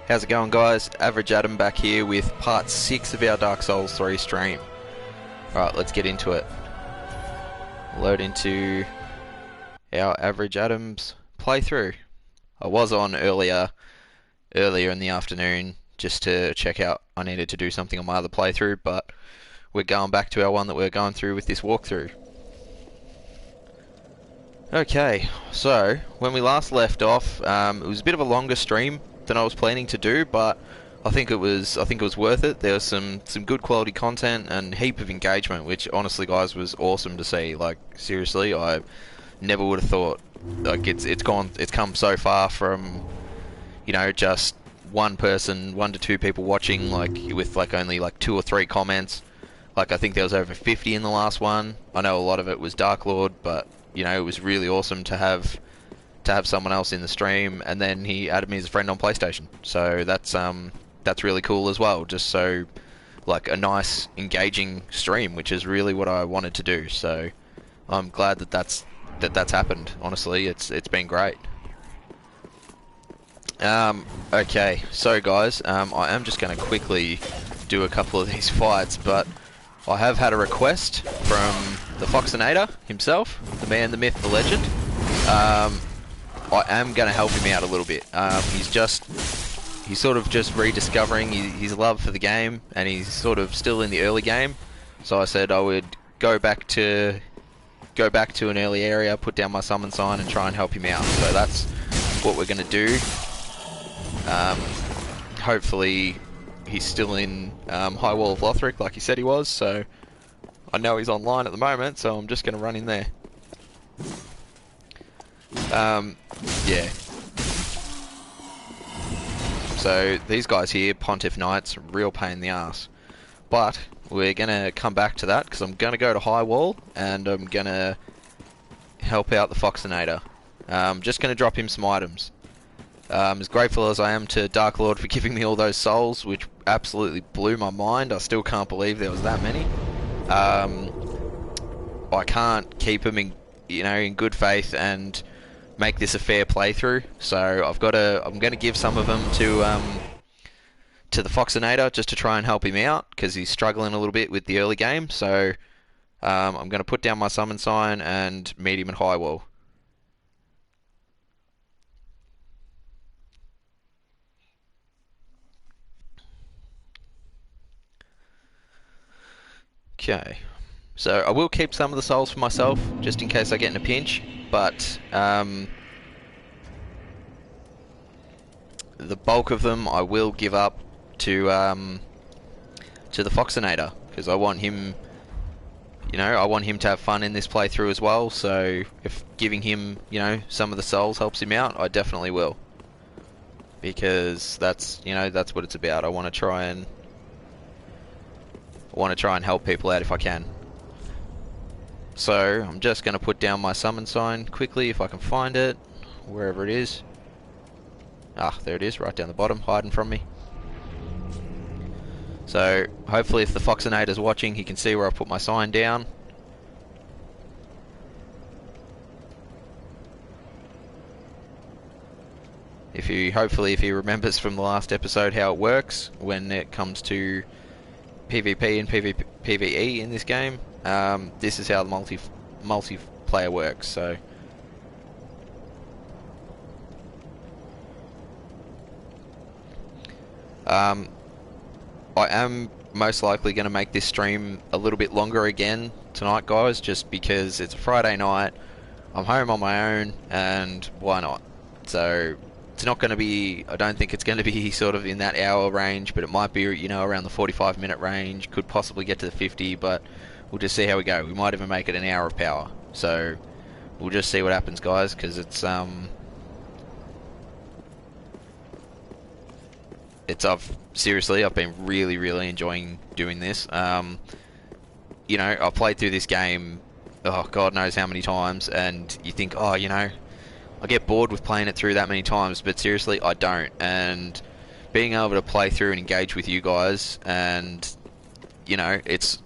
How's it going, guys? Average Adam back here with part 6 of our Dark Souls 3 stream. Alright, let's get into it. Load into our Average Adam's playthrough. I was on earlier in the afternoon just to check out. I needed to do something on my other playthrough, but we're going back to our one that we're going through with this walkthrough. Okay, so when we last left off, it was a bit of a longer stream than I was planning to do, but I think it was worth it. There was some good quality content and heap of engagement, which honestly, guys, was awesome to see. Like, seriously, I never would have thought. Like, it's come so far from, you know, just one to two people watching, like with like only like 2 or 3 comments. Like, I think there was over 50 in the last one. I know a lot of it was Dark Lord, but you know, it was really awesome to have someone else in the stream, and then he added me as a friend on PlayStation. So that's really cool as well. Just so like a nice, engaging stream, which is really what I wanted to do. So I'm glad that's happened. Honestly, it's been great. Okay, so guys, I am just going to quickly do a couple of these fights, but I have had a request from the Foxinator himself, the man, the myth, the legend. I am going to help him out a little bit. He's sort of just rediscovering his love for the game, and he's sort of still in the early game. So I said I would go back to an early area, put down my summon sign, and try and help him out. So that's what we're going to do. Hopefully he's still in High Wall of Lothric like he said he was, so I know he's online at the moment, so I'm just going to run in there. Yeah. So these guys here, Pontiff Knights, real pain in the ass. But we're going to come back to that, because I'm going to go to High Wall, and I'm going to help out the Foxinator. Just going to drop him some items. As grateful as I am to Dark Lord for giving me all those souls, which absolutely blew my mind. I still can't believe there was that many. I can't keep them in good faith and make this a fair playthrough. So I'm going to give some of them to the Foxinator just to try and help him out, because he's struggling a little bit with the early game. So I'm going to put down my summon sign and meet him at High Wall. Okay, so I will keep some of the souls for myself, just in case I get in a pinch, but the bulk of them I will give up to the Foxinator, because I want him, I want him to have fun in this playthrough as well, so if giving him, some of the souls helps him out, I definitely will. Because that's what it's about. I want to try and help people out if I can. So I'm just going to put down my summon sign quickly if I can find it, wherever it is. Ah, there it is, right down the bottom, hiding from me. So hopefully if the Foxinator's watching, he can see where I put my sign down. Hopefully if he remembers from the last episode how it works when it comes to PvP and PvE in this game. This is how the multiplayer works. So I am most likely going to make this stream a little bit longer again tonight, guys, just because it's a Friday night, I'm home on my own, and why not? So it's not going to be, I don't think it's going to be sort of in that hour range, but it might be, around the 45-minute range, could possibly get to the 50, but we'll just see how we go. We might even make it an hour of power. So we'll just see what happens, guys, because seriously, I've been really enjoying doing this. I've played through this game, God knows how many times, and you think, I get bored with playing it through that many times, but seriously, I don't. And being able to play through and engage with you guys, and it's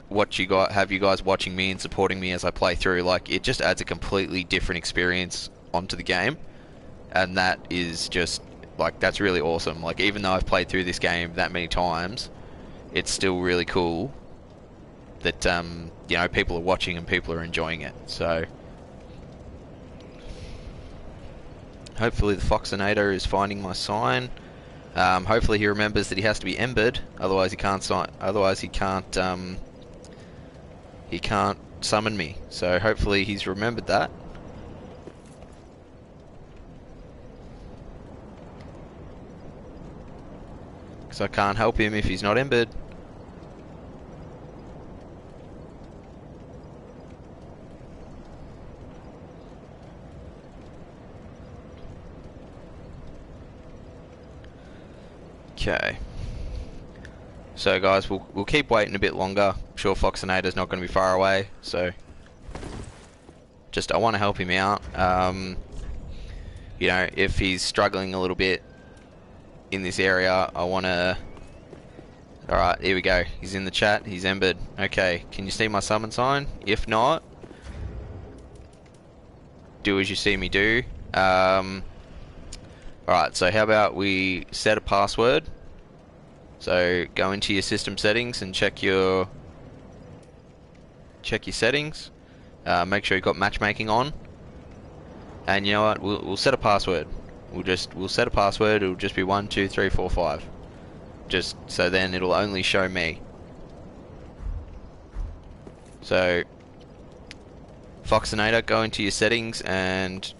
what have you guys watching me and supporting me as I play through, like, it just adds a completely different experience onto the game, and that is just like that's really awesome. Like even though I've played through this game that many times, it's still really cool that you know, people are watching and people are enjoying it. So hopefully the Foxinator is finding my sign. Hopefully he remembers that he has to be embered, otherwise he can't sign. Otherwise he can't summon me. So hopefully he's remembered that. Because I can't help him if he's not embered. Okay. So guys, we'll keep waiting a bit longer. I'm sure Foxinator's not going to be far away, so I want to help him out. You know, if he's struggling a little bit in this area, I want to... Alright, here we go. He's in the chat. He's embered. Okay, can you see my summon sign? If not, do as you see me do. Alright, so how about we set a password? So go into your system settings and check your settings. Make sure you've got matchmaking on. And you know what? We'll set a password. We'll set a password. It'll just be 1 2 3 4 5. Just so then it'll only show me. So Foxinator, go into your settings and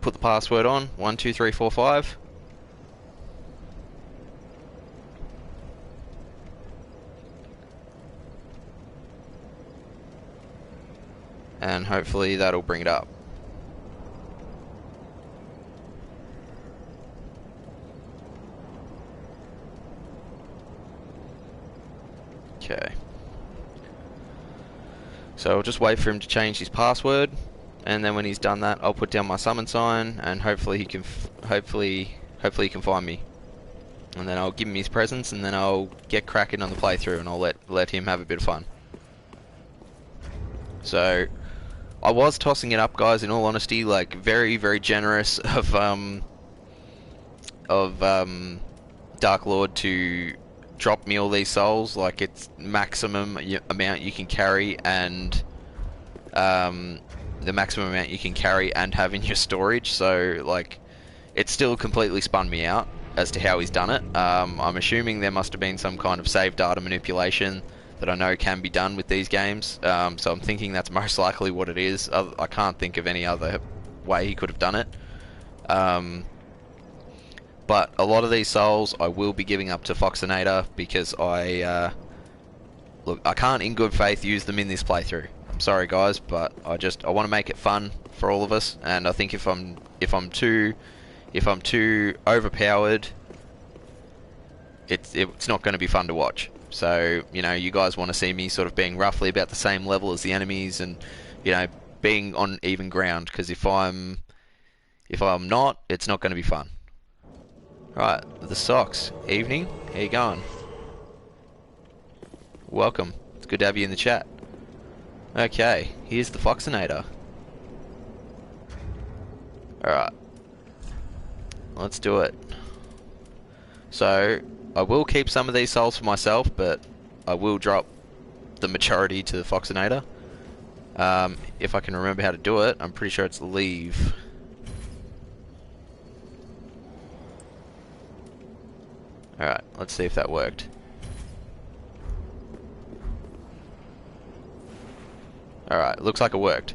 put the password on 1 2 3 4 5. And hopefully that'll bring it up. Okay. So I'll just wait for him to change his password, and then when he's done that, I'll put down my summon sign, and hopefully he can hopefully he can find me. And then I'll give him his presents, and then I'll get cracking on the playthrough, and I'll let him have a bit of fun. So I was tossing it up, guys, in all honesty, like very, very generous of Dark Lord to drop me all these souls. Like it's maximum amount you can carry, and the maximum amount you can carry and have in your storage. So like it still completely spun me out as to how he's done it. I'm assuming there must have been some kind of save data manipulation that I know can be done with these games, so I'm thinking that's most likely what it is. I can't think of any other way he could have done it. But a lot of these souls I will be giving up to Foxinator, because look, I can't in good faith use them in this playthrough. I'm sorry guys, but I want to make it fun for all of us, and I think if I'm too overpowered, it's not going to be fun to watch. So, you know, you guys want to see me sort of being roughly about the same level as the enemies, and, you know, being on even ground, because if I'm not, it's not going to be fun. Right, the socks. Evening, how you going? Welcome. It's good to have you in the chat. Okay, here's the Foxinator. Alright. Let's do it. So I will keep some of these souls for myself, but I will drop the majority to the Foxinator. If I can remember how to do it, I'm pretty sure it's leave. Alright, let's see if that worked. Alright, looks like it worked.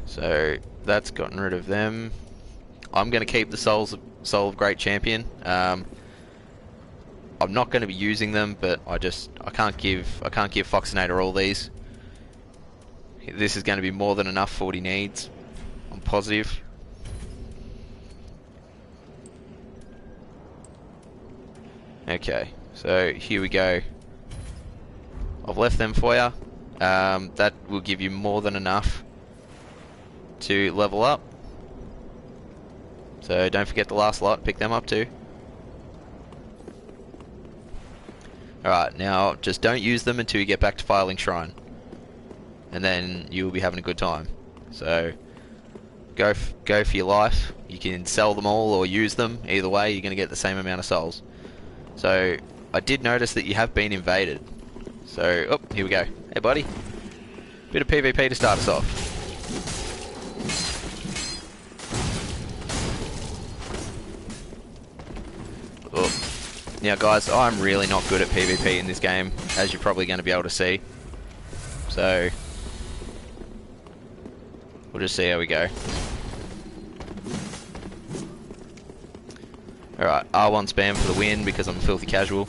So that's gotten rid of them. I'm going to keep the Soul of Great Champion. I'm not going to be using them, but I can't give Foxinator all these. This is going to be more than enough for what he needs. I'm positive. Okay, so here we go. I've left them for you. That will give you more than enough to level up. So don't forget the last lot, pick them up too. Alright, now just don't use them until you get back to Firelink Shrine, and then you will be having a good time. So go for your life. You can sell them all or use them. Either way, you're going to get the same amount of souls. So I did notice that you have been invaded. So, oh, here we go. Hey, buddy. Bit of PvP to start us off. Oh. Now, guys, I'm really not good at PvP in this game, as you're probably going to be able to see. So, we'll just see how we go. Alright, R1 spam for the win because I'm a filthy casual.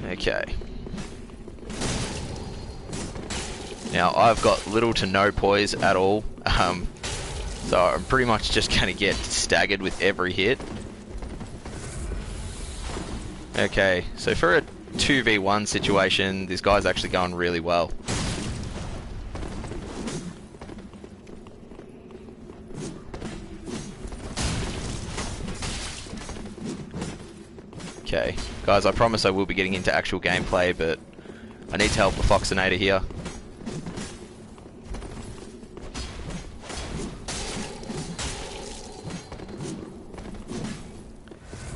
Okay. Now, I've got little to no poise at all, so I'm pretty much just going to get staggered with every hit. Okay, so for a 2v1 situation, this guy's actually going really well. Okay, guys, I promise I will be getting into actual gameplay, but I need to help the Foxinator here.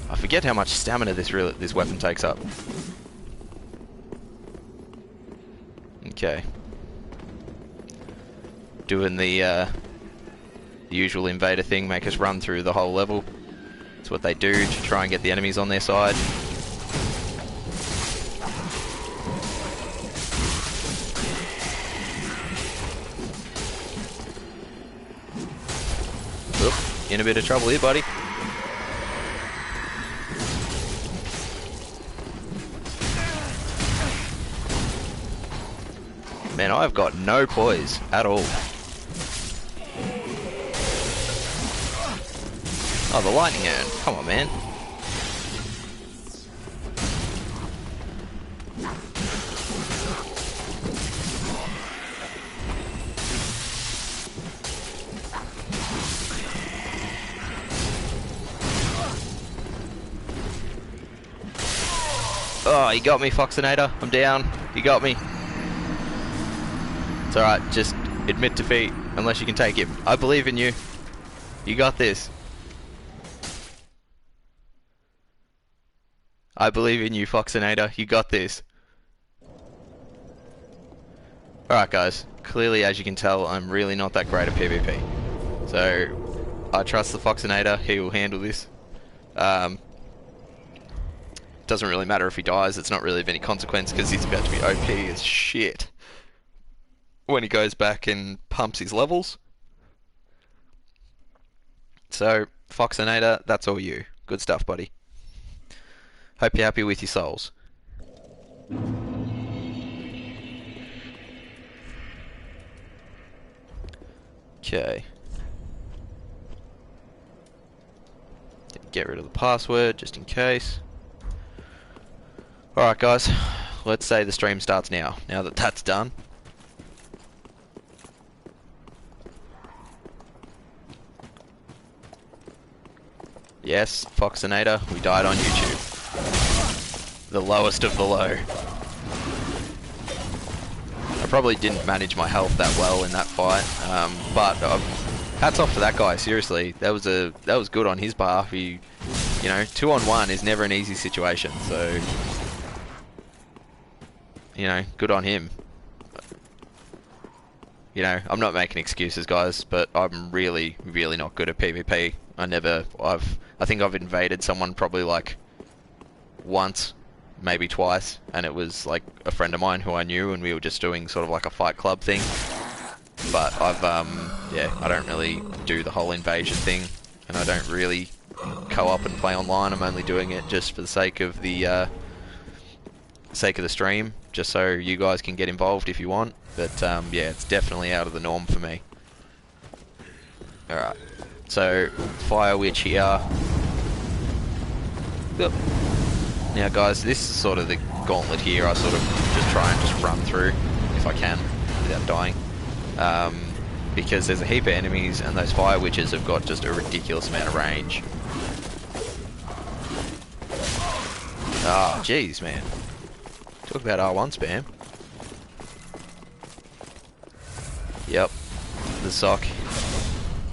I forget how much stamina this weapon takes up. Okay. Doing the usual invader thing, make us run through the whole level. That's what they do to try and get the enemies on their side. Oop, in a bit of trouble here, buddy. Man, I've got no poise at all. Oh, the lightning urn. Come on, man. Oh, you got me, Foxinator. I'm down. You got me. It's alright, just admit defeat, unless you can take him. I believe in you. You got this. I believe in you, Foxinator. You got this. Alright, guys. Clearly, as you can tell, I'm really not that great at PvP. So, I trust the Foxinator. He will handle this. Doesn't really matter if he dies. It's not really of any consequence because he's about to be OP as shit when he goes back and pumps his levels. So, Foxinator, that's all you. Good stuff, buddy. Hope you're happy with your souls. Okay. Get rid of the password just in case. Alright, guys. Let's say the stream starts now. Now that that's done. Yes, Foxinator, we died on YouTube. The lowest of the low. I probably didn't manage my health that well in that fight, but hats off to that guy. Seriously, that was good on his behalf. He, you know, 2-on-1 is never an easy situation, so you know, good on him. You know, I'm not making excuses, guys, but I'm really, really not good at PvP. I think I've invaded someone probably like once, maybe twice, and it was like a friend of mine who I knew, and we were just doing sort of like a fight club thing. But yeah, I don't really do the whole invasion thing, and I don't really co-op and play online. I'm only doing it just for the sake of the stream, just so you guys can get involved if you want. But yeah, it's definitely out of the norm for me. Alright, so Fire Witch here. Yep. Now guys, this is sort of the gauntlet here. I sort of just try and just run through if I can without dying. Because there's a heap of enemies and those Fire Witches have got just a ridiculous amount of range. Oh, jeez, man. Talk about R1 spam. Yep. The sock.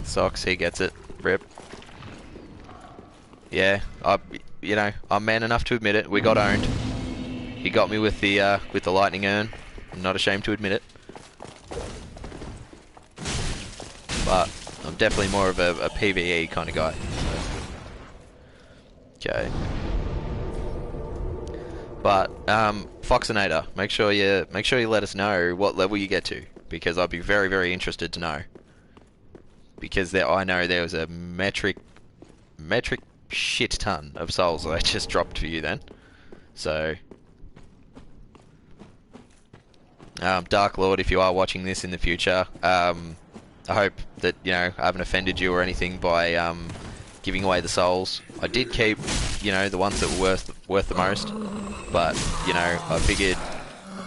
Socks, he gets it. Rip. Yeah, I'm man enough to admit it. We got owned. He got me with the lightning urn. I'm not ashamed to admit it. But I'm definitely more of a PvE kind of guy. Okay. But Foxinator, make sure you let us know what level you get to, because I'd be very, very interested to know. Because I know there was a metric shit ton of souls that I just dropped for you then. So Dark Lord, if you are watching this in the future, I hope that I haven't offended you or anything by giving away the souls. I did keep the ones that were worth the most, but I figured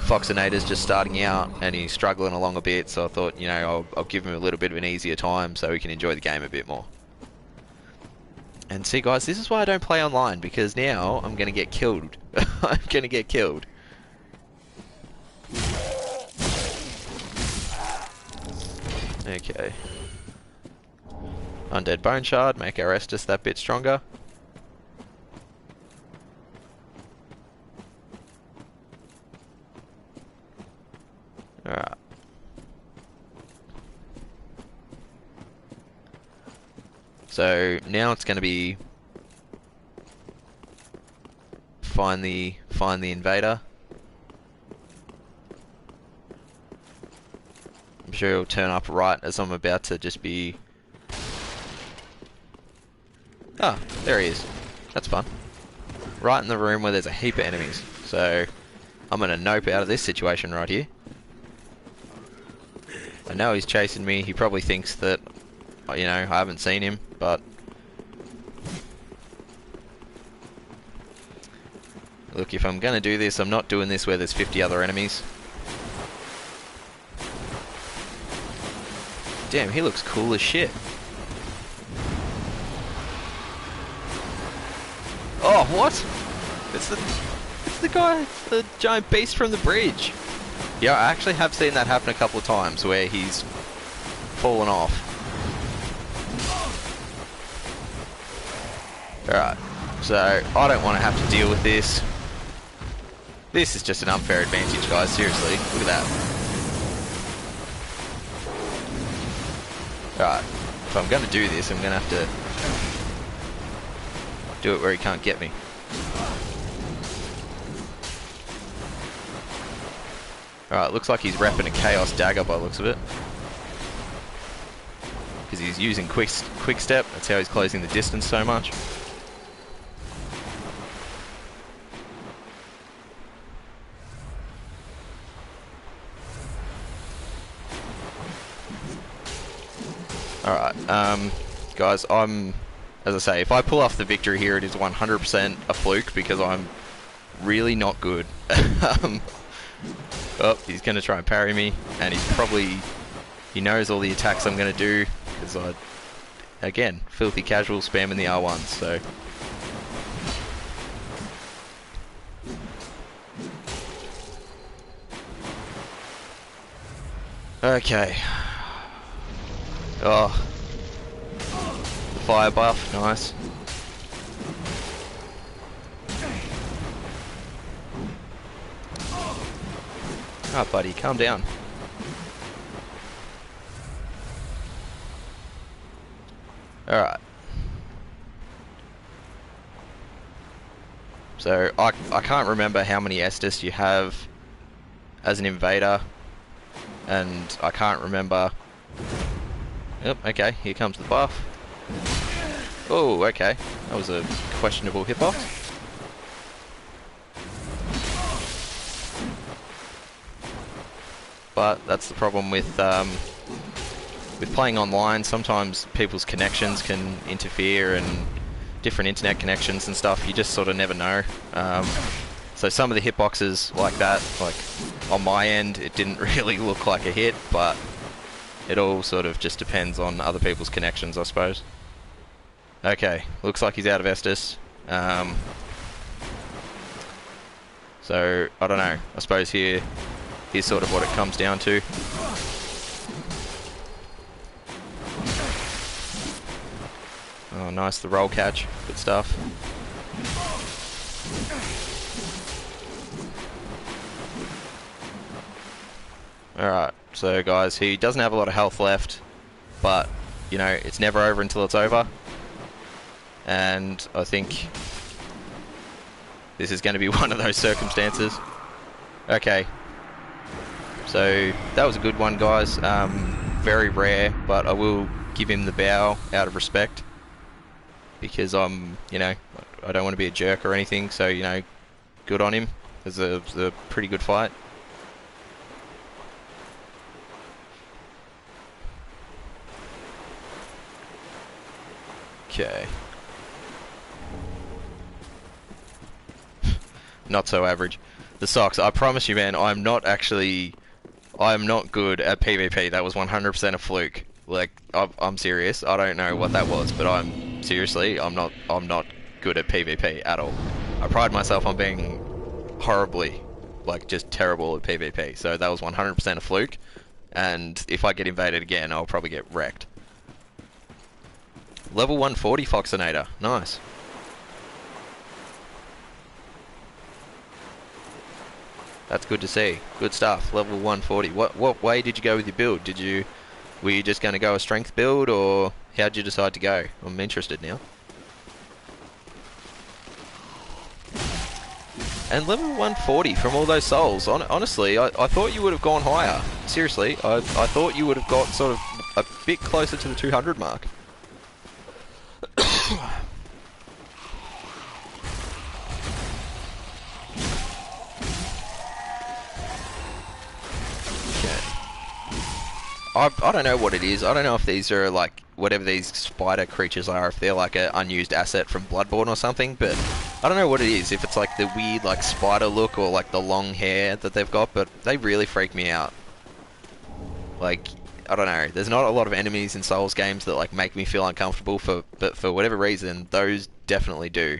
Foxinator's just starting out and he's struggling along a bit, so I thought I'll give him a little bit of an easier time so he can enjoy the game a bit more. And see guys, this is why I don't play online, because now I'm gonna get killed. I'm gonna get killed. Okay. Undead Bone Shard, make our Estus that bit stronger. Alright. So now it's going to be find the invader. I'm sure he'll turn up right as I'm about to just be... Ah, there he is. That's fun. Right in the room where there's a heap of enemies. So I'm going to nope out of this situation right here. I know he's chasing me. He probably thinks that, I haven't seen him, but... Look, if I'm going to do this, I'm not doing this where there's 50 other enemies. Damn, he looks cool as shit. Oh, what? It's the guy, the giant beast from the bridge. Yeah, I actually have seen that happen a couple of times where he's fallen off. Alright, so I don't want to have to deal with this. This is just an unfair advantage, guys, seriously. Look at that. Alright, if I'm going to do this, I'm going to have to do it where he can't get me. Alright, looks like he's repping a Chaos Dagger by the looks of it. Because he's using quick step, that's how he's closing the distance so much. Alright, guys, as I say, if I pull off the victory here, it is 100% a fluke because I'm really not good. Oh, he's going to try and parry me, and he knows all the attacks I'm going to do, because again, filthy casual spamming the R1, so... Okay. Oh. The fire buff, nice. Ah, buddy, calm down. Alright. So, I can't remember how many Estus you have as an invader, and I can't remember... Yep, okay, here comes the buff. Oh, okay. That was a questionable hitbox. But that's the problem with playing online. Sometimes people's connections can interfere, and different internet connections and stuff. You just sort of never know. So some of the hitboxes like that, like on my end, it didn't really look like a hit, but it all sort of just depends on other people's connections, I suppose. Okay, looks like he's out of Estus. So, I don't know. I suppose here's sort of what it comes down to. Oh, nice, the roll catch. Good stuff. Alright, so guys, he doesn't have a lot of health left, but, you know, it's never over until it's over. And I think this is going to be one of those circumstances. Okay. So, that was a good one, guys. Very rare, but I will give him the bow out of respect. Because I'm, you know, I don't want to be a jerk or anything, so, you know, good on him. It was a pretty good fight. Okay. Not so average. The socks, I promise you, man, I'm not good at PvP. That was 100% a fluke. Like, I'm serious. I don't know what that was, but I'm not good at PvP at all. I pride myself on being horribly, like, just terrible at PvP. So that was 100% a fluke, and if I get invaded again, I'll probably get wrecked. Level 140 Foxinator, nice. That's good to see. Good stuff. Level 140. What way did you go with your build? Were you just going to go a strength build, or how'd you decide to go? I'm interested now. And level 140 from all those souls. Honestly, I thought you would have gone higher. Seriously, I thought you would have got sort of a bit closer to the 200 mark. I don't know what it is. I don't know if these are like whatever these spider creatures are, if they're like an unused asset from Bloodborne or something, but I don't know what it is, if it's like the weird like spider look or like the long hair that they've got, but they really freak me out. Like, I don't know, there's not a lot of enemies in Souls games that like make me feel uncomfortable, but for whatever reason, those definitely do.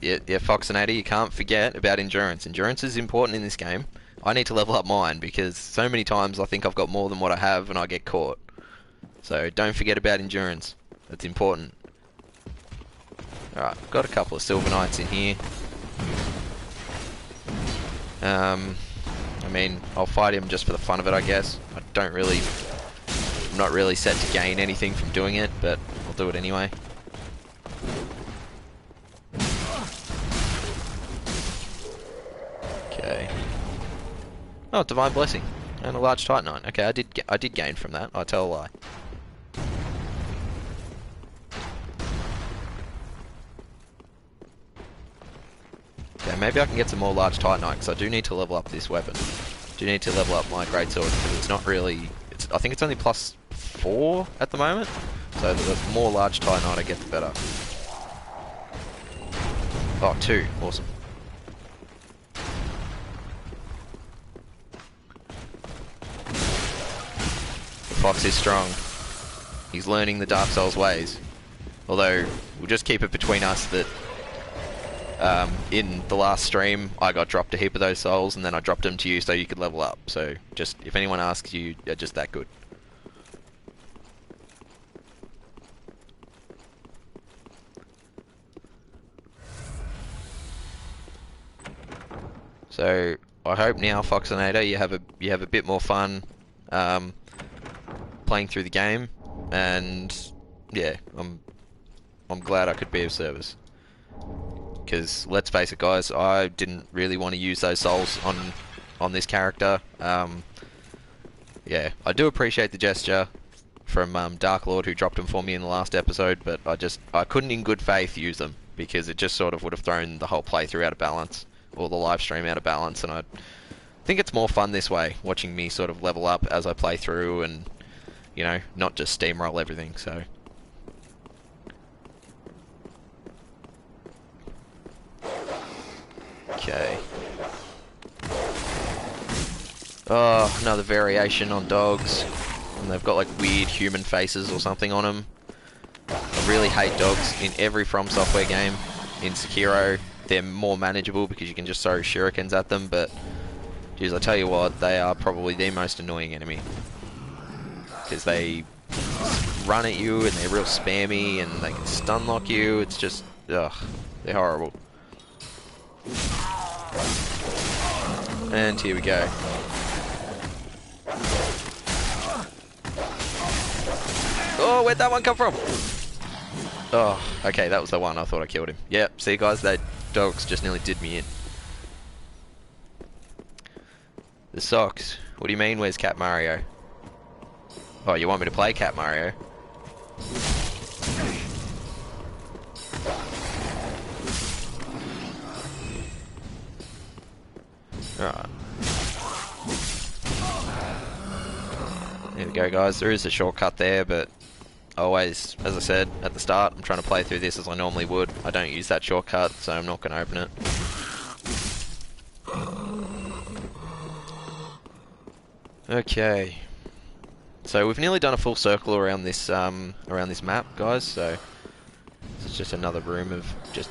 Yeah, Foxinator, you can't forget about endurance. Endurance is important in this game. I need to level up mine because so many times I think I've got more than what I have and I get caught. So don't forget about endurance. That's important. Alright, got a couple of Silver Knights in here. I mean, I'll fight him just for the fun of it, I guess. I'm not really set to gain anything from doing it, but I'll do it anyway. Okay. Oh, Divine Blessing and a large Titanite. Okay, I did gain from that. I tell a lie. Okay, maybe I can get some more large Titanite because I do need to level up this weapon. Do need to level up my greatsword because it's not really. I think it's only +4 at the moment. So the more large Titanite I get, the better. Oh, 2. Awesome. Fox is strong. He's learning the Dark Souls ways. Although, we'll just keep it between us that in the last stream, I got dropped a heap of those souls, and then I dropped them to you so you could level up. So, just if anyone asks, you are just that good. So, I hope now, Foxinator, you have a bit more fun playing through the game, and yeah, I'm glad I could be of service. Because let's face it, guys, I didn't really want to use those souls on this character. Yeah, I do appreciate the gesture from Dark Lord, who dropped them for me in the last episode, but I couldn't in good faith use them because it just sort of would have thrown the whole playthrough out of balance, or the live stream out of balance, and I think it's more fun this way, watching me sort of level up as I play through and, you know, not just steamroll everything, so. Okay. Oh, another variation on dogs. And they've got like weird human faces or something on them. I really hate dogs in every From Software game. In Sekiro, they're more manageable because you can just throw shurikens at them, but geez, I tell you what, they are probably the most annoying enemy. Because they run at you and they're real spammy and they can stun lock you. It's just, ugh, they're horrible. And here we go. Oh, where'd that one come from? Oh, okay, that was the one. I thought I killed him. Yep, see guys, that dogs just nearly did me in. The socks. What do you mean, where's Cat Mario? Oh, you want me to play Cat Mario? Alright. There we go guys, there is a shortcut there, but always, as I said at the start, I'm trying to play through this as I normally would. I don't use that shortcut, so I'm not going to open it. Okay. So we've nearly done a full circle around this map, guys, so this is just another room of just,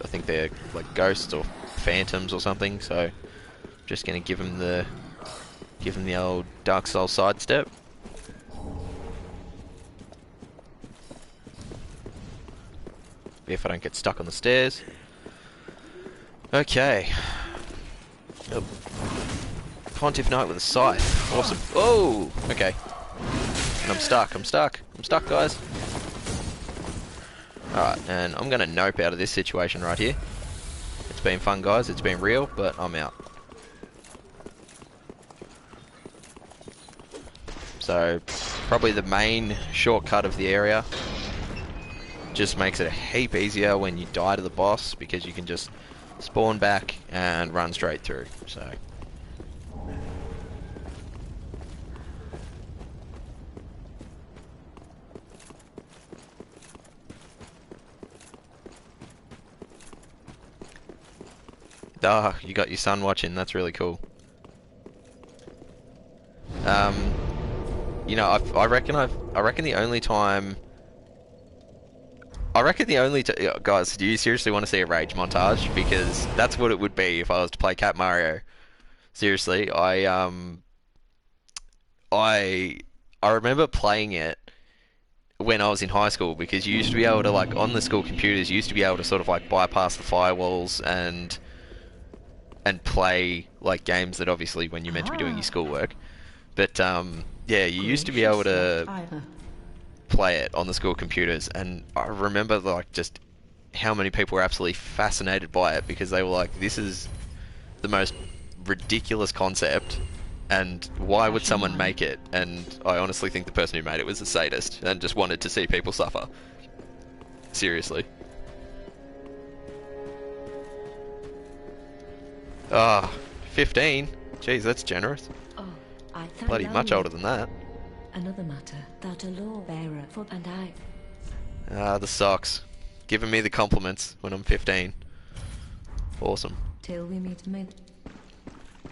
I think they're like ghosts or phantoms or something, so just going to give them the old Dark Souls sidestep. If I don't get stuck on the stairs. Okay. Oh. Pontiff Knight with a scythe. Awesome. Oh! Okay. And I'm stuck, guys. Alright, and I'm gonna nope out of this situation right here. It's been fun, guys. It's been real, but I'm out. So, probably the main shortcut of the area. Just makes it a heap easier when you die to the boss, because you can just spawn back and run straight through. So ah, you got your son watching, that's really cool. You know, I reckon the only time guys, do you seriously want to see a rage montage? Because that's what it would be if I was to play Cat Mario. Seriously, I remember playing it when I was in high school, because you used to be able to, like, on the school computers, you used to be able to sort of like bypass the firewalls and play like games that obviously when you're meant to be doing your schoolwork. But yeah, you used to be able to play it on the school computers, and I remember like just how many people were absolutely fascinated by it, because they were like, this is the most ridiculous concept, and why would someone make it? And I honestly think the person who made it was a sadist and just wanted to see people suffer. Seriously. Ah, 15? Jeez, that's generous. Oh, I thank Bloody much older than that. Another matter, that a law bearer for and I. Ah, the socks. Giving me the compliments when I'm 15. Awesome. Till we meet again.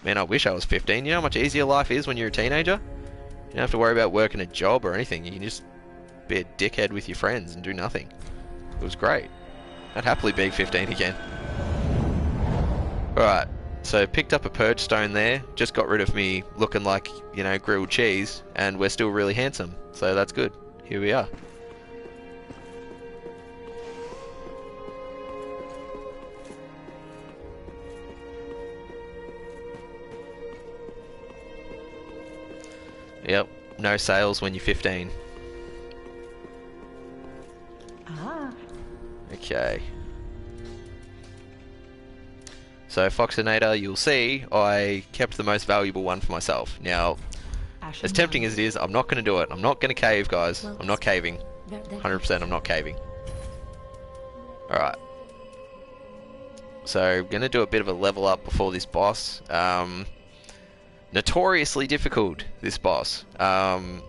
Man, I wish I was 15. You know how much easier life is when you're a teenager? You don't have to worry about working a job or anything. You can just be a dickhead with your friends and do nothing. It was great. I'd happily be 15 again. Alright, so picked up a purge stone there. Just got rid of me looking like, you know, grilled cheese. And we're still really handsome. So that's good. Here we are. Yep, no sales when you're 15. Ah. Okay. So Foxinator, you'll see I kept the most valuable one for myself. Now, as tempting as it is, I'm not going to do it. I'm not going to cave, guys. I'm not caving. 100% I'm not caving. Alright. So, going to do a bit of a level up before this boss. Notoriously difficult, this boss. And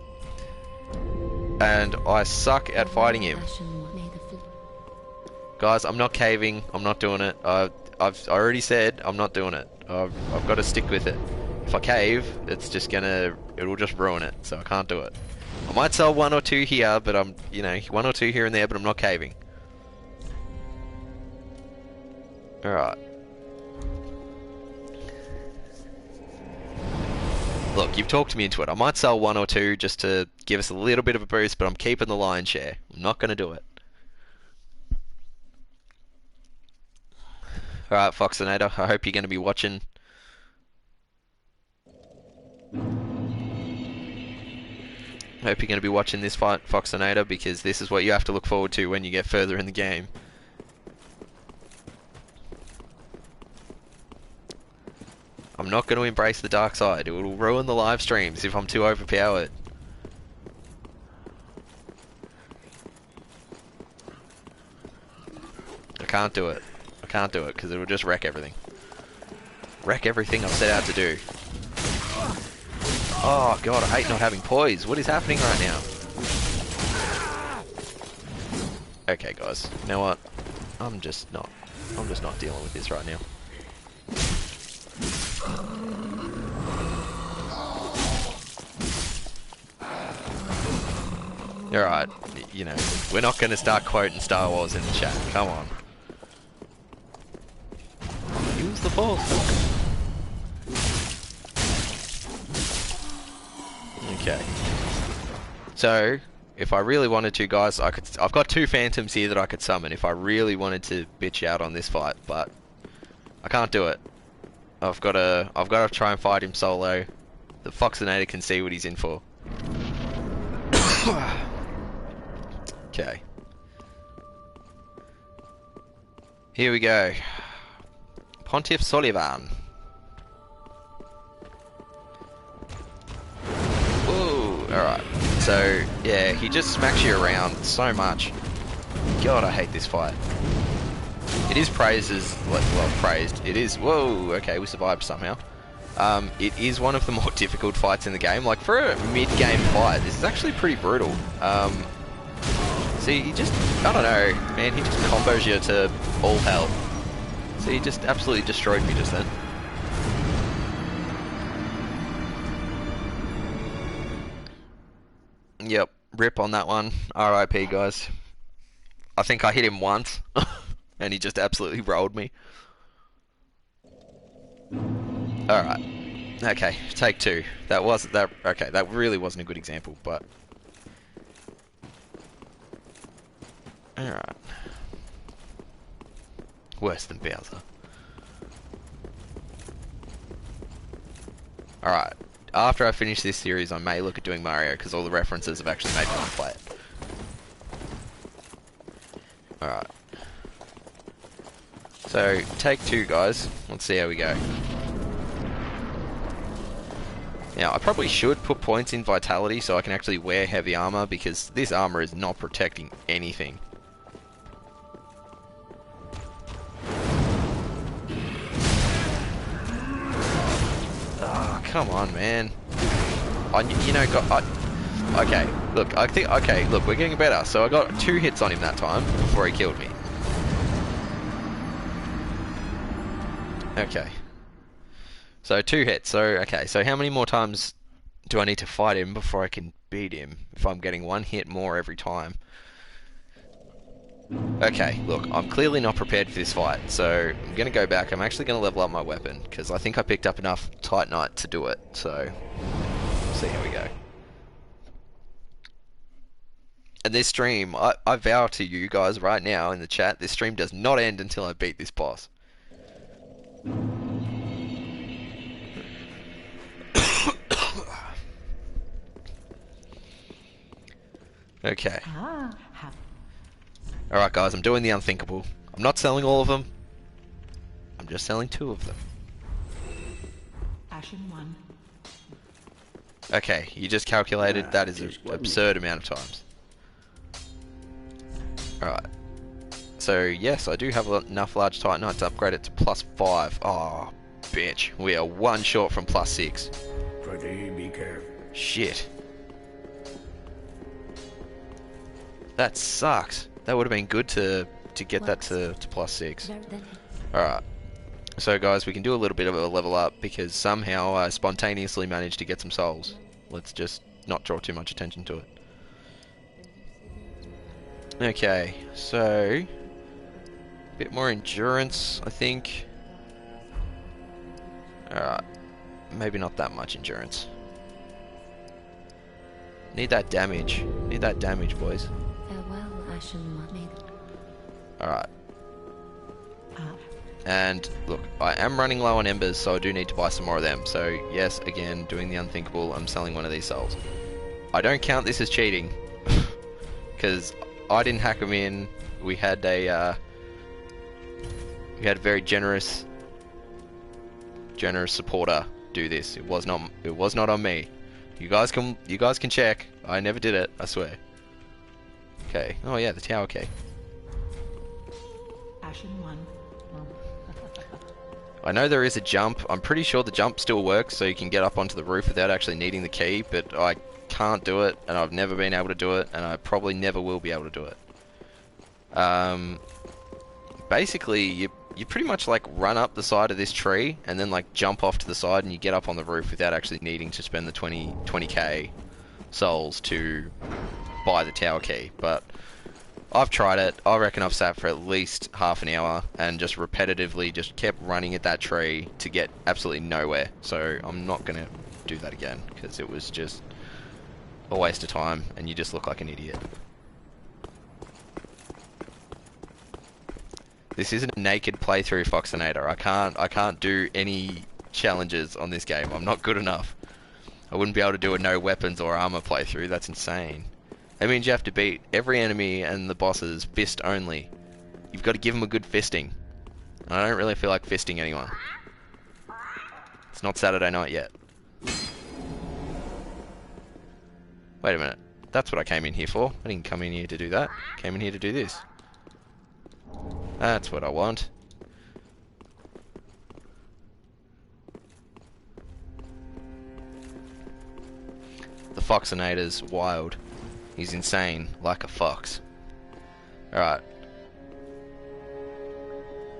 I suck at fighting him. Guys, I'm not caving. I'm not doing it. I've already said I'm not doing it. I've got to stick with it. if I cave, it's just gonna, it'll just ruin it, so I can't do it. I might sell 1 or 2 here, but I'm, you know, 1 or 2 here and there, but I'm not caving. Alright. Look, you've talked me into it. I might sell 1 or 2 just to give us a little bit of a boost, but I'm keeping the lion's share. I'm not gonna do it. Alright, Foxinator, I hope you're gonna be watching. I hope you're going to be watching this fight, Foxinator, because this is what you have to look forward to when you get further in the game. I'm not going to embrace the dark side. It will ruin the live streams if I'm too overpowered. I can't do it. I can't do it because it will just wreck everything. Wreck everything I've set out to do. Oh god, I hate not having poise. What is happening right now? Okay guys, you know what? I'm just not dealing with this right now. Alright, you know, we're not gonna start quoting Star Wars in the chat, come on. Use the Force. Okay. So, if I really wanted to, guys, I've got 2 phantoms here that I could summon if I really wanted to bitch out on this fight, but I can't do it. I've got to try and fight him solo. The Foxinator can see what he's in for. Okay. Here we go. Pontiff Solivan. Alright, so yeah, he just smacks you around so much. God, I hate this fight. It is praised as, well, praised. It is, whoa, okay, we survived somehow. It is one of the more difficult fights in the game. Like, for a mid-game fight, this is actually pretty brutal. See, he just, I don't know, man, he just combos you to all hell. So he just absolutely destroyed me just then. Yep, rip on that one. RIP, guys. I think I hit him once, and he just absolutely rolled me. Alright. Okay, take 2. Okay, that really wasn't a good example, but... Alright. Worse than Bowser. Alright. After I finish this series, I may look at doing Mario, because all the references have actually made me want to play it. Alright. So, take 2, guys. Let's see how we go. Now, I probably should put points in Vitality so I can actually wear heavy armor, because this armor is not protecting anything. Come on, man. Okay, look, okay, look, we're getting better. So I got 2 hits on him that time before he killed me. Okay. So 2 hits. So, okay, so how many more times do I need to fight him before I can beat him? If I'm getting 1 hit more every time. Okay, look, I'm clearly not prepared for this fight, so I'm going to go back. I'm actually going to level up my weapon, because I think I picked up enough Titanite to do it, so we'll see how we go. And this stream, I vow to you guys right now in the chat, this stream does not end until I beat this boss. Okay. Alright guys, I'm doing the unthinkable. I'm not selling all of them. I'm just selling 2 of them. Ashen 1. Okay, you just calculated that is an absurd amount of times. Alright. So yes, I do have enough large Titanite to upgrade it to +5. Oh, bitch. We are 1 short from +6. Be careful. Shit. That sucks. That would have been good to get that to +6. Alright. So guys, we can do a little bit of a level up because somehow I spontaneously managed to get some souls. Let's just not draw too much attention to it. Okay, so a bit more endurance, I think. Alright, maybe not that much endurance. Need that damage. Need that damage, boys. Farewell, Ashen Money. Alright. And look, I am running low on embers, so I do need to buy some more of them. So yes, again, doing the unthinkable, I'm selling one of these souls. I don't count this as cheating, because I didn't hack them in. We had a very generous supporter do this. It was not on me. You guys can check. I never did it, I swear. Okay. Oh yeah, the tower key. Ashen one. I know there is a jump. I'm pretty sure the jump still works, so you can get up onto the roof without actually needing the key, but I can't do it, and I've never been able to do it, and I probably never will be able to do it. Basically, you pretty much like run up the side of this tree, and then like jump off to the side, and you get up on the roof without actually needing to spend the 20k souls to buy the tower key. But I've tried it. I reckon I've sat for at least half an hour and just repetitively just kept running at that tree to get absolutely nowhere. So I'm not going to do that again because it was just a waste of time and you just look like an idiot. This isn't a naked playthrough, Foxinator. I can't do any challenges on this game. I'm not good enough. I wouldn't be able to do a no weapons or armor playthrough. That's insane. That means you have to beat every enemy and the bosses fist only. You've got to give them a good fisting. And I don't really feel like fisting anyone. It's not Saturday night yet. Wait a minute. That's what I came in here for. I didn't come in here to do that. I came in here to do this. That's what I want. The Foxinator's wild. He's insane, like a fox. Alright.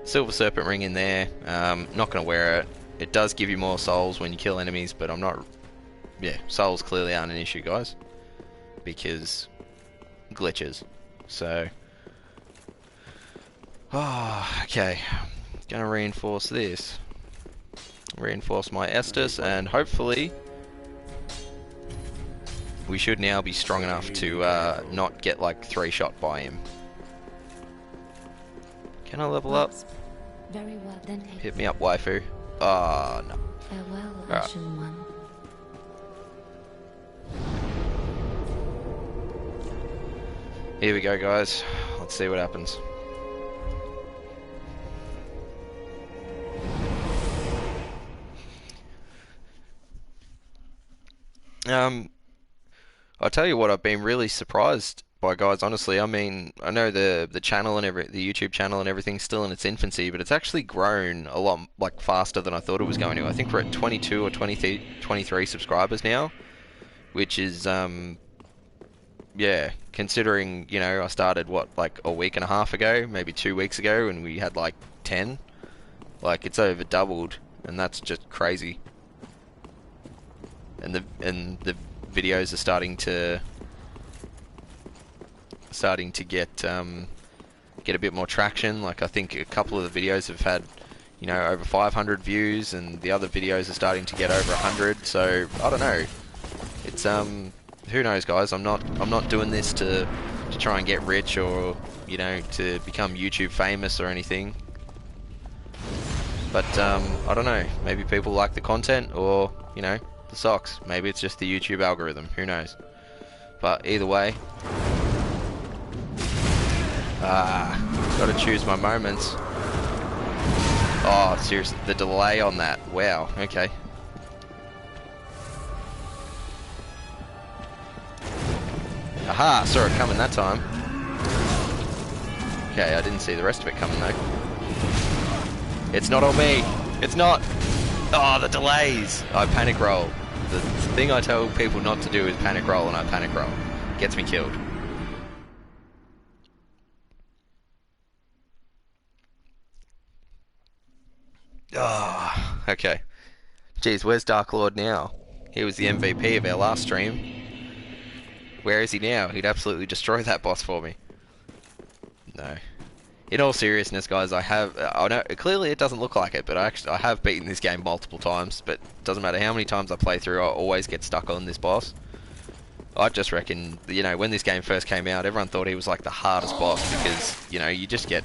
Silver Serpent Ring in there. Not going to wear it. It does give you more souls when you kill enemies, but I'm not... Yeah, souls clearly aren't an issue, guys. Because... glitches. So... Oh, okay. Gonna reinforce this. Reinforce my Estus, and hopefully... we should now be strong enough to not get like 3-shot by him. Can I level up? Very well then. Hit me up, waifu. Oh, no. Farewell, Alright. Ashen One. Here we go, guys. Let's see what happens. I'll tell you what, I've been really surprised by, guys, honestly. I mean, I know the channel and the YouTube channel and everything's still in its infancy, but it's actually grown a lot like faster than I thought it was going to. I think we're at 22 or 23 subscribers now, which is yeah, considering, you know, I started what, like a week and a half ago, maybe 2 weeks ago, and we had like 10. Like, it's over doubled, and that's just crazy. And the videos are starting to get a bit more traction. Like, I think a couple of the videos have had, you know, over 500 views, and the other videos are starting to get over 100. So I don't know. It's who knows, guys? I'm not doing this to try and get rich or, you know, to become YouTube famous or anything. But I don't know. Maybe people like the content, or, you know, the socks. Maybe it's just the YouTube algorithm. Who knows? But either way, gotta choose my moments. Oh, seriously, the delay on that. Wow. Okay. Aha! Saw it coming that time. Okay, I didn't see the rest of it coming though. It's not on me. It's not. Oh, the delays. I panic roll. The thing I tell people not to do is panic roll, and I panic roll. Gets me killed. Ah, okay. Jeez, where's Dark Lord now? He was the MVP of our last stream. Where is he now? He'd absolutely destroy that boss for me. No. In all seriousness, guys, I know clearly it doesn't look like it, but I have beaten this game multiple times. But it doesn't matter how many times I play through, I always get stuck on this boss. I just reckon, you know, when this game first came out, everyone thought he was like the hardest boss because, you know, you just get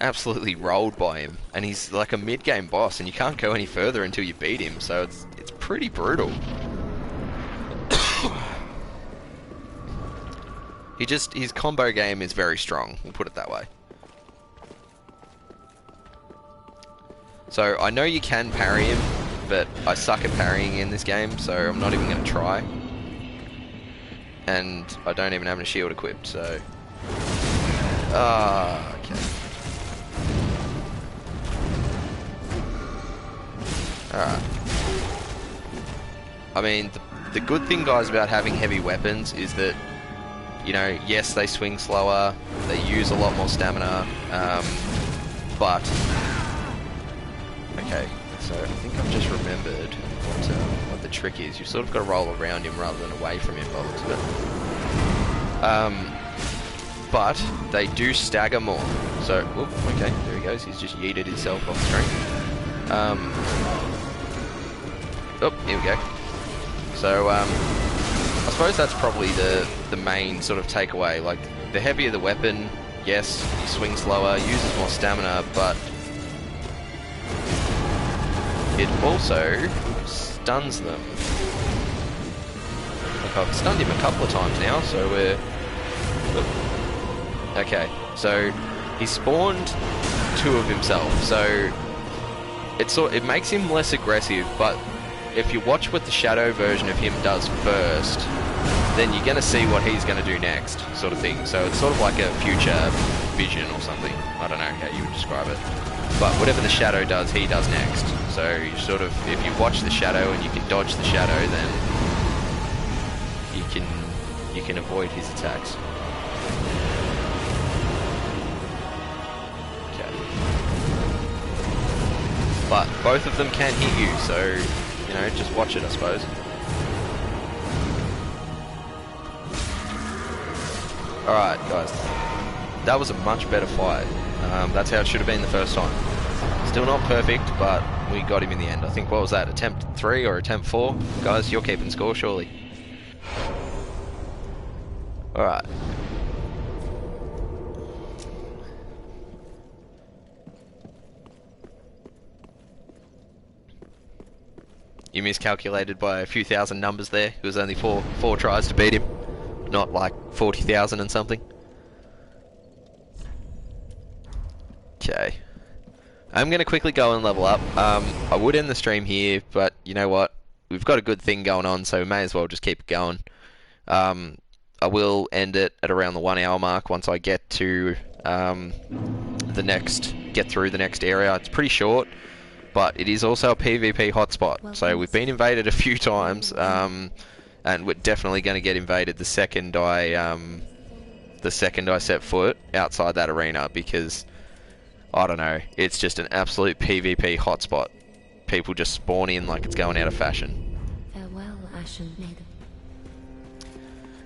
absolutely rolled by him, and he's like a mid-game boss, and you can't go any further until you beat him. So it's pretty brutal. His combo game is very strong, we'll put it that way. So, I know you can parry him, but I suck at parrying in this game, so I'm not even going to try. And I don't even have a shield equipped, so... okay. Alright. I mean, the good thing, guys, about having heavy weapons is that, you know, yes, they swing slower, they use a lot more stamina, but... Okay, so I think I've just remembered what the trick is. You've sort of got to roll around him rather than away from him by the looks of it. But they do stagger more. So, whoop, okay, there he goes. He's just yeeted himself off screen. Oh, here we go. So, I suppose that's probably the main sort of takeaway. Like, the heavier the weapon, yes, he swings slower, uses more stamina, but it also stuns them. Look, I've stunned him a couple of times now, so we're... Okay, so he spawned 2 of himself, so it makes him less aggressive, but if you watch what the Shadow version of him does first, then you're going to see what he's going to do next, sort of thing. So it's sort of like a future vision or something. I don't know how you would describe it. But whatever the Shadow does, he does next. So you sort of, if you watch the Shadow and you can dodge the Shadow, then you can avoid his attacks. Okay. But both of them can hit you, so you know, just watch it, I suppose. Alright, guys. That was a much better fight. That's how it should have been the first time. Still not perfect, but we got him in the end. I think, what was that, attempt 3 or attempt 4? Guys, you're keeping score, surely. Alright. You miscalculated by a few thousand numbers there. It was only four tries to beat him. Not like 40,000 and something. Okay. I'm going to quickly go and level up. I would end the stream here, but you know what? We've got a good thing going on, so we may as well just keep it going. I will end it at around the 1 hour mark once I get to get through the next area. It's pretty short, but it is also a PvP hotspot. So we've been invaded a few times, and we're definitely going to get invaded the second I set foot outside that arena, because I don't know, it's just an absolute PvP hotspot. People just spawn in like it's going out of fashion. Farewell, Ashen Maiden.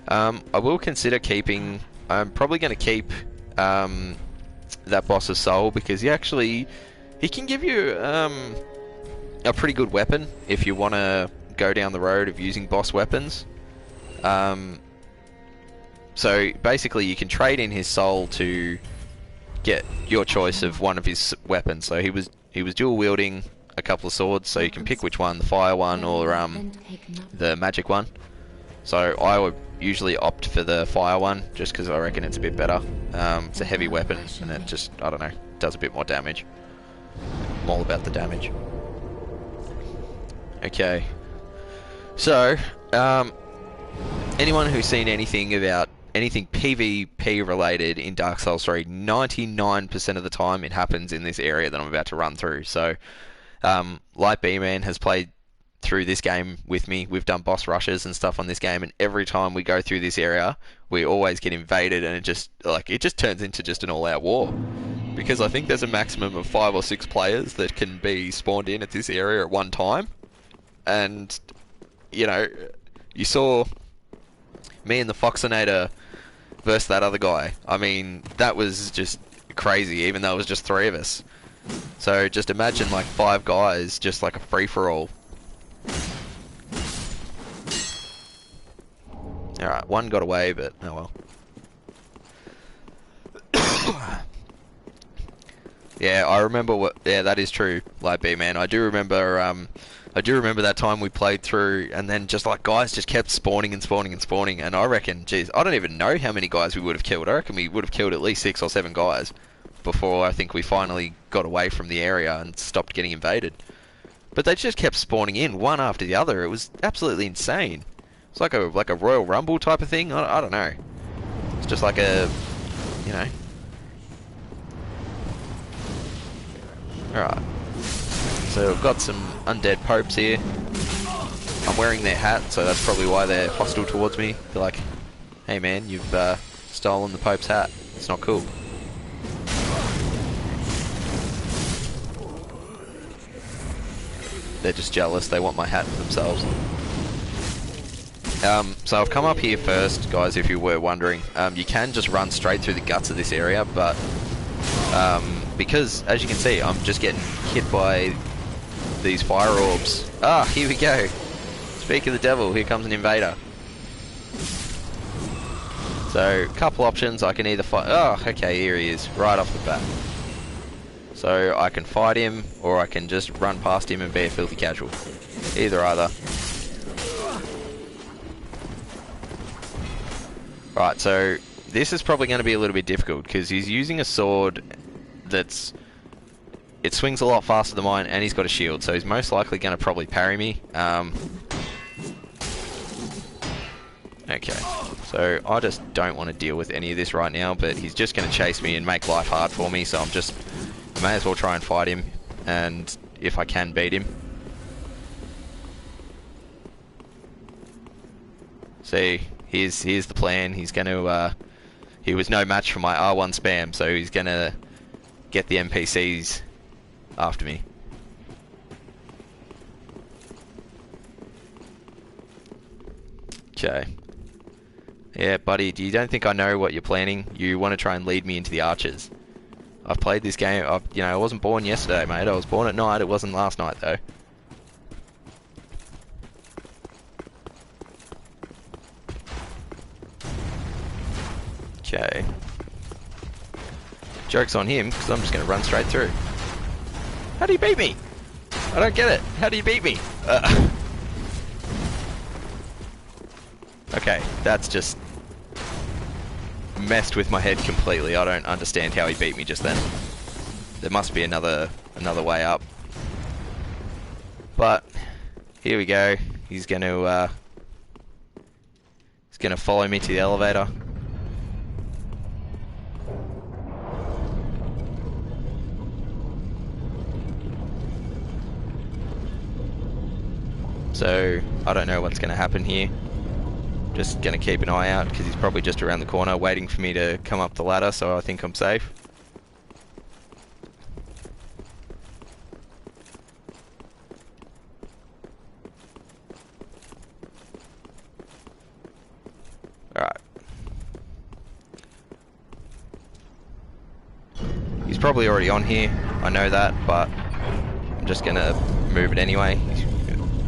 I will consider keeping... I'm probably going to keep that boss's soul, because he can give you a pretty good weapon if you want to go down the road of using boss weapons. So basically you can trade in his soul to get your choice of one of his weapons. So he was dual wielding a couple of swords, so you can pick which one, the fire one or the magic one. So I would usually opt for the fire one, just because I reckon it's a bit better. It's a heavy weapon, and it just, I don't know, does a bit more damage. I'm all about the damage. Okay. So, anyone who's seen anything about anything PvP related in Dark Souls 3, 99% of the time it happens in this area that I'm about to run through. So, Light B-Man has played through this game with me. We've done boss rushes and stuff on this game, and every time we go through this area, we always get invaded, and it just turns into just an all-out war. because I think there's a maximum of 5 or 6 players that can be spawned in at this area at one time. And, you know, you saw me and the Foxinator versus that other guy. I mean, that was just crazy, even though it was just 3 of us. So just imagine like 5 guys, just like a free-for-all. Alright, one got away, but oh well. Yeah, I remember what. Yeah, that is true, Light B man. I do remember. I do remember that time we played through, and then just like guys just kept spawning and spawning and spawning. And I reckon, geez, I don't even know how many guys we would have killed. I reckon we would have killed at least 6 or 7 guys before I think we finally got away from the area and stopped getting invaded. But they just kept spawning in one after the other. It was absolutely insane. It's like a Royal Rumble type of thing. I don't know. It's just like a, you know. Alright. So we've got some undead popes here. I'm wearing their hat, so that's probably why they're hostile towards me. They're like, hey man, you've stolen the Pope's hat. It's not cool. They're just jealous. They want my hat for themselves. So I've come up here first, guys, if you were wondering. You can just run straight through the guts of this area, but because, as you can see, I'm just getting hit by these fire orbs. Ah, here we go. Speak of the devil, here comes an invader. So, couple options. I can either fight... Oh, okay, here he is, right off the bat. So, I can fight him, or I can just run past him and be a filthy casual. Either. Right, so this is probably going to be a little bit difficult because he's using a sword it swings a lot faster than mine, and he's got a shield, so he's most likely going to probably parry me. Okay, so I just don't want to deal with any of this right now, but he's just going to chase me and make life hard for me, so I'm just may as well try and fight him, and if I can beat him. See, here's the plan. He's going to he was no match for my R1 spam, so he's going to get the NPCs after me. Okay. Yeah, buddy, you don't think I know what you're planning? You want to try and lead me into the archers. I've played this game, you know, I wasn't born yesterday, mate. I was born at night. It wasn't last night, though. Okay. Joke's on him, because I'm just going to run straight through. How do you beat me? I don't get it. How do you beat me? Okay, that's just messed with my head completely. I don't understand how he beat me just then. There must be another way up. But here we go. He's going to follow me to the elevator. So, I don't know what's going to happen here. Just going to keep an eye out, because he's probably just around the corner waiting for me to come up the ladder, so I think I'm safe. Alright. He's probably already on here, I know that, but I'm just going to move it anyway.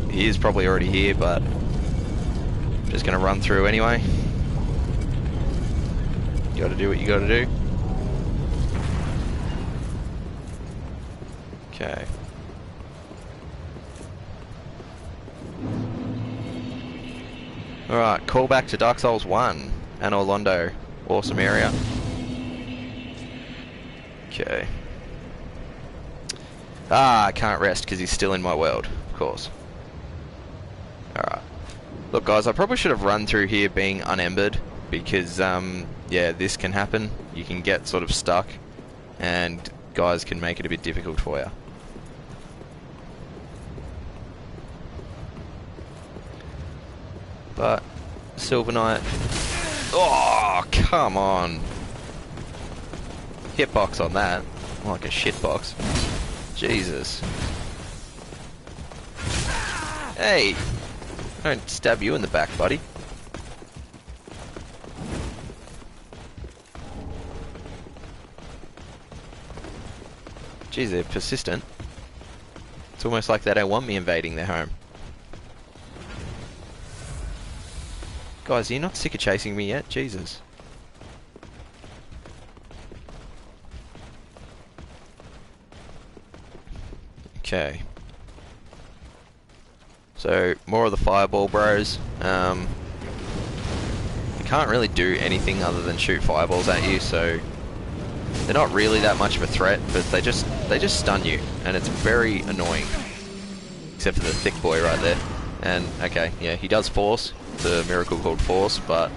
He is probably already here, but I'm just going to run through anyway. You got to do what you got to do. Okay. Alright, call back to Dark Souls 1. Anor Londo. Awesome area. Okay. Ah, I can't rest because he's still in my world, of course. Alright. Look guys, I probably should have run through here being unembered because, yeah, this can happen. You can get sort of stuck and guys can make it a bit difficult for you. But, Silver Knight... Oh, come on! Hitbox on that. like a shitbox. Jesus. Hey! Don't stab you in the back, buddy. Jeez, they're persistent. It's almost like they don't want me invading their home. Guys, are you not sick of chasing me yet? Jesus. Okay. So, more of the fireball bros. You can't really do anything other than shoot fireballs at you, so they're not really that much of a threat, but they just stun you, and it's very annoying. Except for the thick boy right there. And, okay, yeah, he does force. It's a miracle called force, but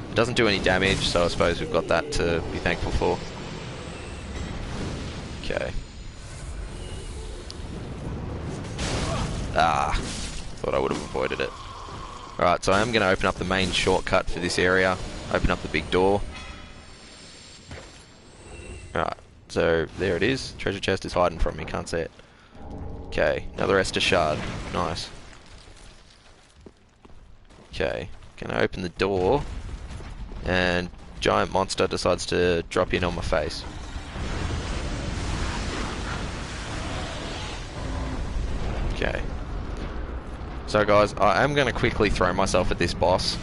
it doesn't do any damage, so I suppose we've got that to be thankful for. Okay. Ah, thought I would have avoided it. Alright, so I am going to open up the main shortcut for this area. Open up the big door. Alright, so there it is. Treasure chest is hiding from me, can't see it. Okay, another Estus shard. Nice. Okay, gonna open the door, and giant monster decides to drop in on my face. Okay. So guys, I am going to quickly throw myself at this boss.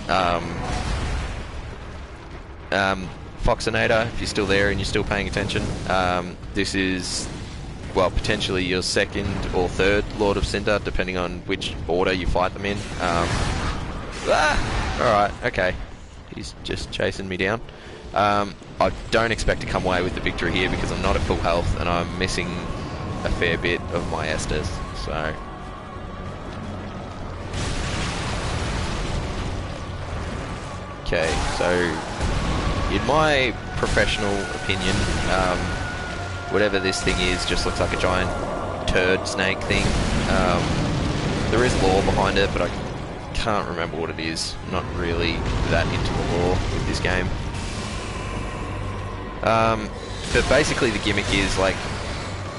Foxinator, if you're still there and you're still paying attention, this is, well, potentially your second or third Lord of Cinder, depending on which order you fight them in. Alright, okay. He's just chasing me down. I don't expect to come away with the victory here because I'm not at full health and I'm missing a fair bit of my Estus, so... Okay, so in my professional opinion, whatever this thing is just looks like a giant turd snake thing. There is lore behind it, but I can't remember what it is. I'm not really that into the lore with this game. But basically the gimmick is like,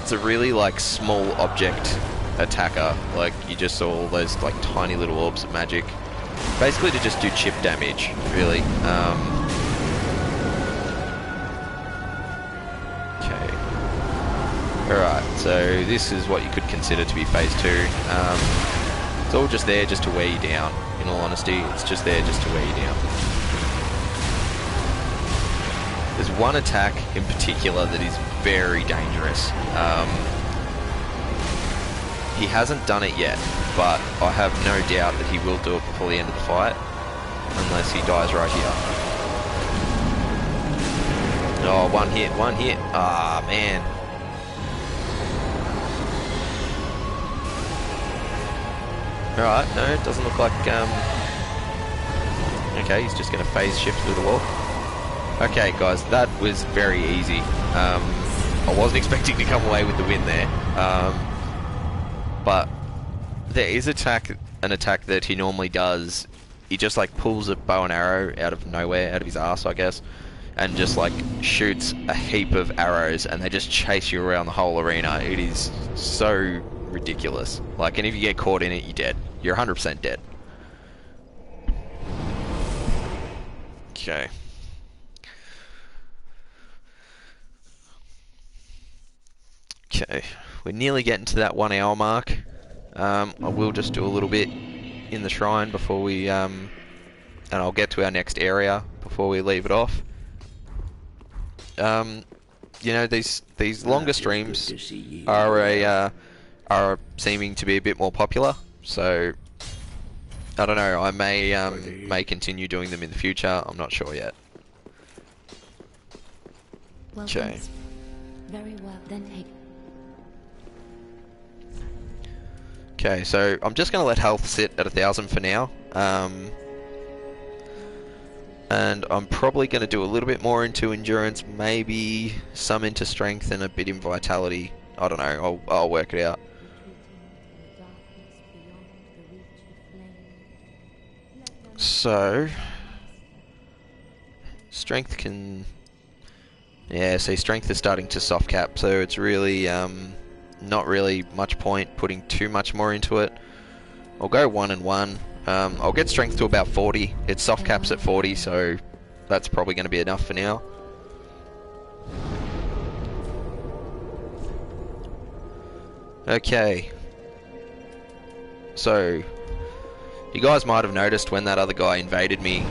it's a really like small object attacker. Like you just saw all those like tiny little orbs of magic. Basically to just do chip damage, really. Okay. Alright, so this is what you could consider to be phase 2. It's all just there just to wear you down, in all honesty. It's just there just to wear you down. There's one attack in particular that is very dangerous. He hasn't done it yet, but I have no doubt that he will do it before the end of the fight, unless he dies right here. Oh, one hit. Ah, man. Alright, no, it doesn't look like, okay, he's just gonna phase shift through the wall. Okay, guys, that was very easy. I wasn't expecting to come away with the win there. But there is an attack that he normally does. He just like pulls a bow and arrow out of nowhere, out of his ass, I guess, and just like shoots a heap of arrows, and they just chase you around the whole arena. It is so ridiculous. Like, and if you get caught in it, you're dead. You're 100% dead. Okay. Okay. We're nearly getting to that 1 hour mark. I will just do a little bit in the shrine before we, and I'll get to our next area before we leave it off. You know, these longer streams are seeming to be a bit more popular, so I don't know. I may continue doing them in the future. I'm not sure yet. Well, Okay. thanks. Very well, then hey. Okay, so I'm just going to let health sit at 1,000 for now. And I'm probably going to do a little bit more into endurance, maybe some into strength and a bit in vitality. I don't know, I'll work it out. So, strength can Yeah, so strength is starting to soft cap, so it's really not really much point putting too much more into it. I'll go 1 and 1. I'll get strength to about 40. It soft caps at 40, so that's probably going to be enough for now. Okay. So, you guys might have noticed when that other guy invaded me,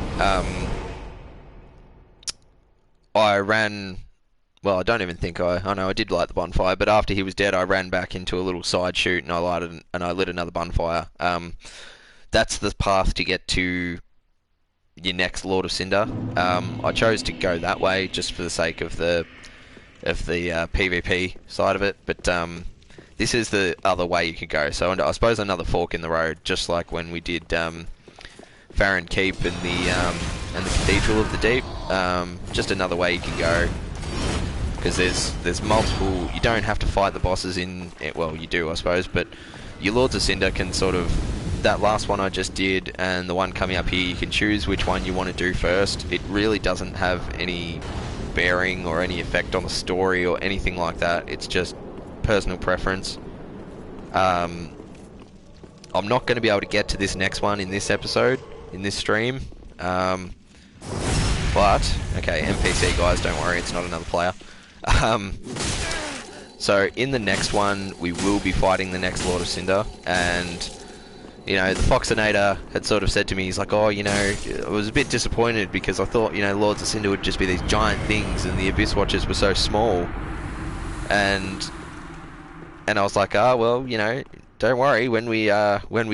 I ran... Well, I don't even think I know I did light the bonfire, but after he was dead, I ran back into a little side chute and I lit another bonfire. That's the path to get to your next Lord of Cinder. I chose to go that way just for the sake of the PvP side of it, but this is the other way you can go. So I suppose another fork in the road, just like when we did Farron Keep and the Cathedral of the Deep. Just another way you can go. Because there's multiple, you don't have to fight the bosses in, well you do I suppose, but your Lords of Cinder can sort of, that last one I just did and the one coming up here, you can choose which one you want to do first. It really doesn't have any bearing or any effect on the story or anything like that, it's just personal preference. I'm not going to be able to get to this next one in this episode, in this stream, but, okay, NPC guys, don't worry, it's not another player. So in the next one we will be fighting the next Lord of Cinder, and you know the Foxinator had sort of said to me, he's like, oh, you know, I was a bit disappointed because I thought, you know, Lords of Cinder would just be these giant things and the Abyss Watchers were so small, and I was like, ah, well, you know, don't worry, when we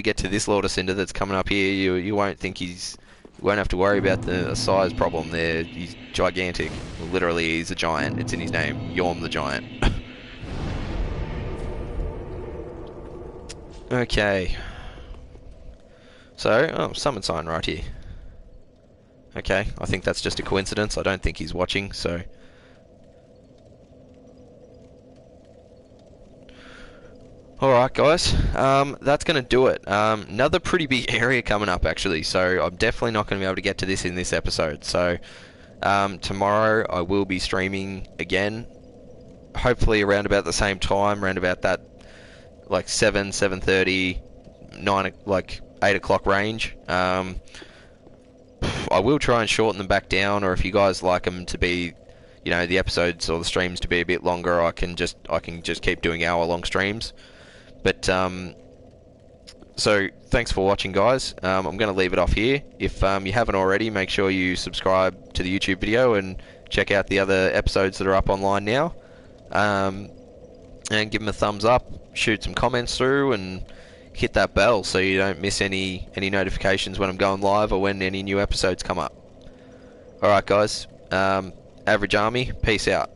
get to this Lord of Cinder that's coming up here, you won't think you won't have to worry about the size problem there. He's gigantic. Literally, he's a giant. It's in his name. Yorm the Giant. Okay. So, oh, summon sign right here. Okay, I think that's just a coincidence. I don't think he's watching, so... Alright guys, that's going to do it. Another pretty big area coming up actually, so I'm definitely not going to be able to get to this in this episode. So tomorrow I will be streaming again, hopefully around about the same time, around about that like 7:30, 9, like 8 o'clock range. I will try and shorten them back down, or if you guys like them to be, you know, the episodes or the streams to be a bit longer, I can just keep doing hour-long streams. But, so, thanks for watching, guys. I'm going to leave it off here. If you haven't already, make sure you subscribe to the YouTube video and check out the other episodes that are up online now. And give them a thumbs up, shoot some comments through, and hit that bell so you don't miss any notifications when I'm going live or when any new episodes come up. Alright, guys. Average Army, peace out.